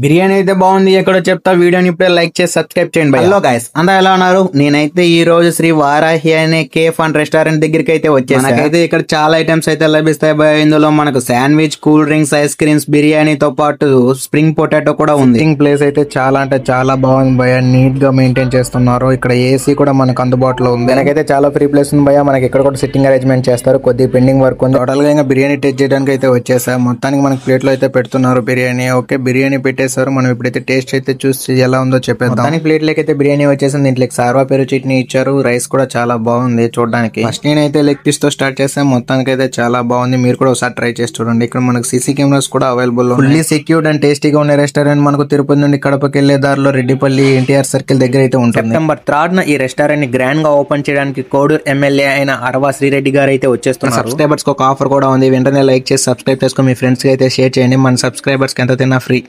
బిర్యానీ అయితే బాగుంది. ఎక్కడో చెప్తా, వీడియోని ఇప్పుడే లైక్ చేసి సబ్స్క్రైబ్ చేయండి. హలో గైస్, అందరూ ఎలా ఉన్నారు? నేనైతే ఈ రోజు శ్రీ వారాహి అనే కేఫ్ అండ్ రెస్టారెంట్ దగ్గరికి అయితే వచ్చేసాను. మనకైతే ఇక్కడ చాలా ఐటమ్స్ అయితే లభిస్తాయి భయ. ఇందులో మనకు sandwich, cool drinks, ice creams, బిర్యానీతో పాటు స్ప్రింగ్ పొటాటో కూడా ఉంది. సిట్టింగ్ ప్లేస్ అయితే చాలా అంటే చాలా బాగుంది భయ. నీట్ గా మెయింటైన్ చేస్తున్నారు. ఇక్కడ ఏసీ కూడా మనకు అందుబాటులో ఉంది. మనకైతే చాలా ఫ్రీ ప్లేస్ ఉంది భయ. మనకి ఇక్కడ కూడా సిట్టింగ్ అరేంజ్మెంట్ చేస్తారు. కొద్దిగా పెండింగ్ వర్క్ ఉంది. టోటల్ గా ఇంకా బిర్యానీ టేస్ట్ చేయడానికి అయితే వచ్చేసా. మొత్తానికి మనకి ప్లేట్ లో అయితే పెడుతున్నారు బిర్యానీ. ఓకే, బిర్యానీ పెట్టేశారు. మనం ఇప్పుడైతే టేస్ట్ అయితే చూసి ఎలా ఉందో చెప్పేద్దాం. మొత్తానికి ప్లేట్ లెక్క అయితే బిర్యానీ వచ్చేసింది. దీంట్లో సార్వా పెరుగు చట్నీ ఇచ్చారు. రైస్ కూడా చాలా బాగుంది చూడడానికి. ఫస్ట్ నేనైతే లెగ్ పీస్ తో స్టార్ట్ చేస్తాను. మొత్తానికి అయితే చాలా బాగుంది. మీరు కూడా ఒకసారి ట్రై చేసి చూడండి. ఇక్కడ మనకు సీసీ కెమెరాస్ కూడా అవైలబుల్. ఫుల్లీ సెక్యూర్డ్ అండ్ టేస్టీగా ఉన్న రెస్టారెంట్ మనకు తిరుపతి నుండి కడపకి వెళ్లే దారిలో రెడ్డిపల్లి ఎన్టీఆర్ సర్కిల్ దగ్గర అయితే ఉంటుంది. సెప్టెంబర్ 3న ఈ రెస్టారెంట్ ని గ్రాండ్ గా ఓపెన్ చేయడానికి కోడూరు ఎమ్మెల్యే అయిన అరవా శ్రీరెడ్డి గారు అయితే వచ్చేస్తున్నారు. సబ్స్క్రైబర్స్ కి ఒక ఆఫర్ కూడా ఉంది. వెంటనే లైక్ చేసి సబ్స్క్రైబ్ చేసుకుని మీ ఫ్రెండ్స్ కి అయితే షేర్ చేయండి. మన సబ్స్క్రైబర్స్ కి ఎంత తిన్నా ఫ్రీ.